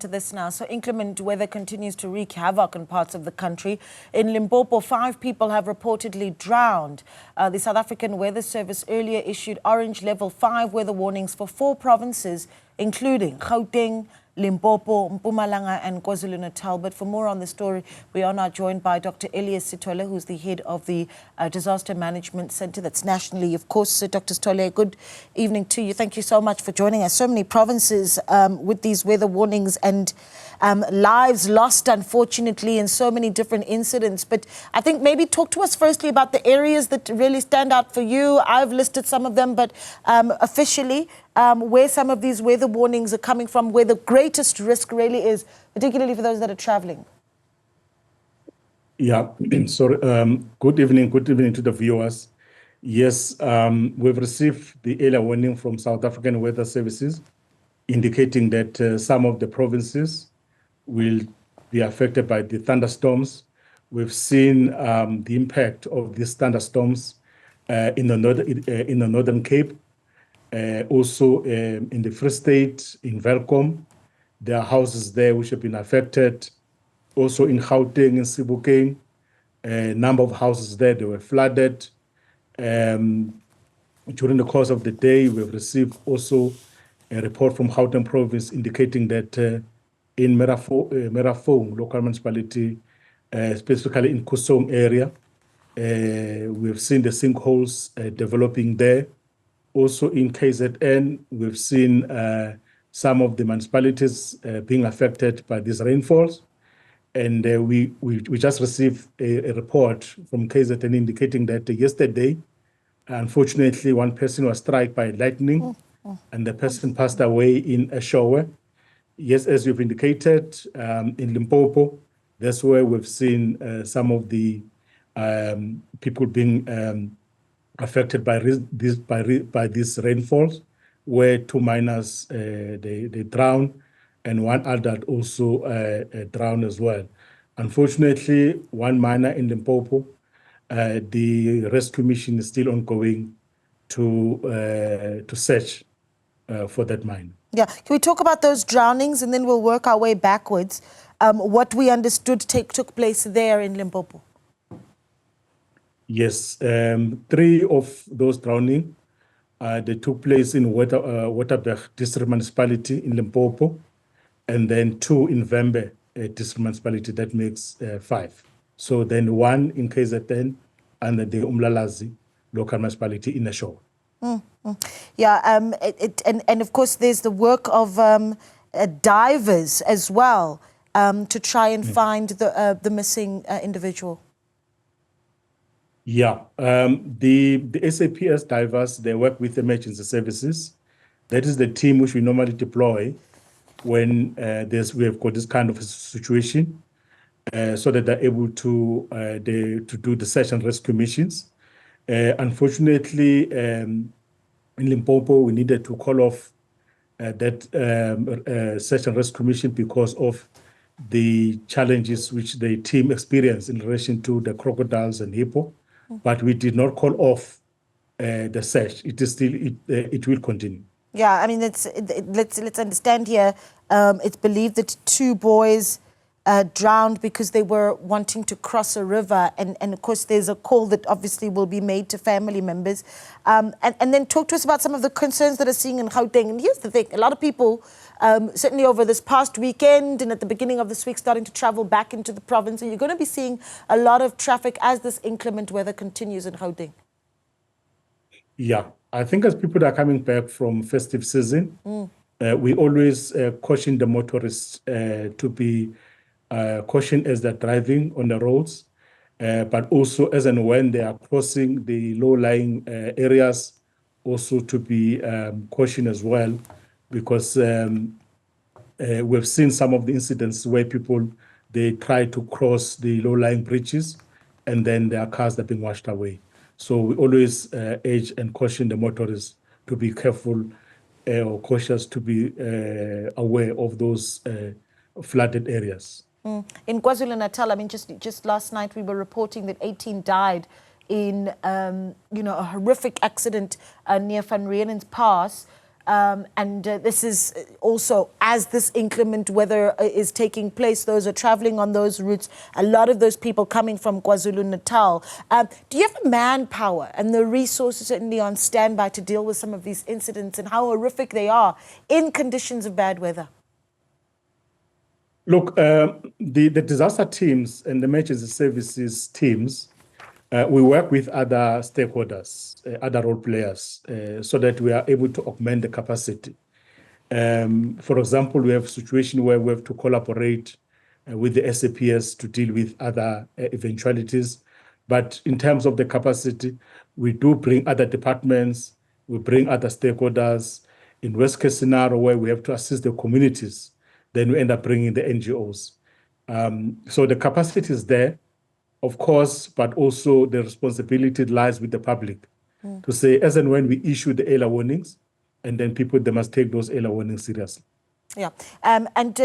To this now. So inclement weather continues to wreak havoc in parts of the country. In Limpopo, 5 people have reportedly drowned. The South African Weather Service earlier issued orange level 5 weather warnings for 4 provinces, including Gauteng, Limpopo, Mpumalanga and KwaZulu-Natal. But for more on the story, we are now joined by Dr Elias Sithole, who's the head of the Disaster Management Centre that's nationally, of course. So Dr Sithole, good evening to you. Thank you so much for joining us. So many provinces with these weather warnings and lives lost, unfortunately, in so many different incidents. But I think maybe talk to us firstly about the areas that really stand out for you. I've listed some of them, but officially, where some of these weather warnings are coming from, where the greatest risk really is, particularly for those that are traveling. Yeah, so good evening to the viewers. Yes, we've received the earlier warning from South African Weather Services indicating that some of the provinces will be affected by the thunderstorms. We've seen the impact of these thunderstorms in the Northern Cape, also in the Free State, in Welkom. There are houses there which have been affected. Also in Gauteng, in Sebokeng, a number of houses there, they were flooded. During the course of the day, we've received also a report from Gauteng province indicating that in Merafong local municipality, specifically in Kusong area, we've seen the sinkholes developing there. Also in KZN, we've seen some of the municipalities being affected by these rainfalls. And we just received a report from KZN indicating that yesterday, unfortunately, one person was struck by lightning and the person passed away in a shower. Yes, as you've indicated, in Limpopo, that's where we've seen some of the people being affected by these rainfalls, where 2 minors they drowned and 1 adult also drowned as well. Unfortunately, 1 minor in Limpopo, the rescue mission is still ongoing to search for that minor. Yeah, can we talk about those drownings and then we'll work our way backwards? What we understood took place there in Limpopo. Yes, 3 of those drowning, they took place in Waterberg District Municipality in Limpopo, and then 2 in Vembe District Municipality. That makes 5. So then 1 in KZN and the Umlalazi local municipality in the shore. Yeah, and of course there's the work of divers as well to try and find the missing individual. Yeah, the SAPS divers, they work with emergency services. That is the team which we normally deploy when we have got this kind of a situation, so that they're able to do the search and rescue missions. Unfortunately, in Limpopo, we needed to call off that search and rescue mission because of the challenges which the team experienced in relation to the crocodiles and hippo. But we did not call off the search. It is still, it will continue. Yeah, I mean, let's understand here. It's believed that 2 boys drowned because they were wanting to cross a river. And of course, there's a call that obviously will be made to family members. And then talk to us about some of the concerns that are seen in Gauteng. And here's the thing, a lot of people, certainly over this past weekend and at the beginning of this week, starting to travel back into the province. And you're going to be seeing a lot of traffic as this inclement weather continues in Gauteng. Yeah, I think as people are coming back from festive season, we always caution the motorists to be caution as they're driving on the roads, but also as and when they are crossing the low-lying areas, also to be caution as well, because we've seen some of the incidents where people, they try to cross the low-lying bridges and then their cars are being washed away. So we always urge and caution the motorists to be careful or cautious, to be aware of those flooded areas. In KwaZulu-Natal, I mean, just last night we were reporting that 18 died in, a horrific accident near Van Riemen's Pass. This is also, as this inclement weather is taking place, those are traveling on those routes, a lot of those people coming from KwaZulu-Natal. Do you have the manpower and the resources certainly on standby to deal with some of these incidents and how horrific they are in conditions of bad weather? Look, the disaster teams and the emergency services teams, we work with other stakeholders, other role players, so that we are able to augment the capacity. For example, we have a situation where we have to collaborate with the SAPS to deal with other eventualities. But in terms of the capacity, we do bring other departments, we bring other stakeholders. In worst case scenario where we have to assist the communities, then we end up bringing the NGOs. So the capacity is there, of course, but also the responsibility lies with the public to say, as and when we issue the early warnings, and then people, they must take those early warnings seriously. Yeah.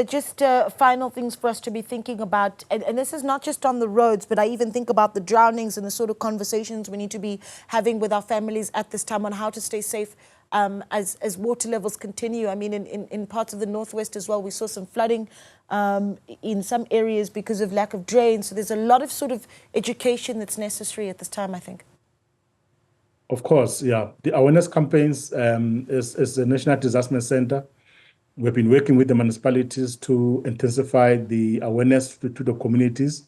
Just final things for us to be thinking about, and this is not just on the roads, but I even think about the drownings and the sort of conversations we need to be having with our families at this time on how to stay safe as water levels continue. I mean, in parts of the northwest as well, we saw some flooding in some areas because of lack of drains. So there's a lot of sort of education that's necessary at this time, I think. Of course, yeah. The awareness campaigns as the National Disaster Center, we've been working with the municipalities to intensify the awareness to the communities,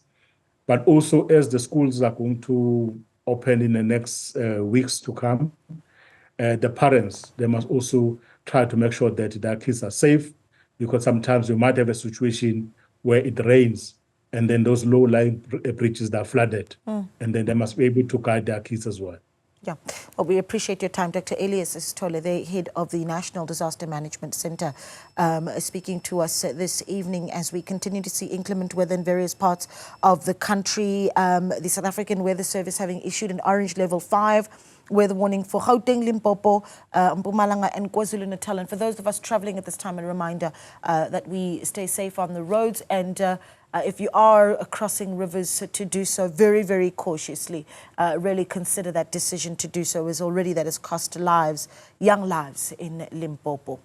but also as the schools are going to open in the next weeks to come, the parents, they must also try to make sure that their kids are safe, because sometimes you might have a situation where it rains and then those low-lying bridges are flooded, and then they must be able to guide their kids as well. Yeah, well, we appreciate your time. Dr Elias Sithole, the head of the National Disaster Management Center, speaking to us this evening as we continue to see inclement weather in various parts of the country. The South African Weather Service having issued an orange level 5 weather warning for Gauteng, Limpopo, Mpumalanga and KwaZulu-Natal. And for those of us traveling at this time, a reminder that we stay safe on the roads, and if you are crossing rivers, to do so very, very cautiously. Really consider that decision to do so, as already that has cost lives, young lives in Limpopo.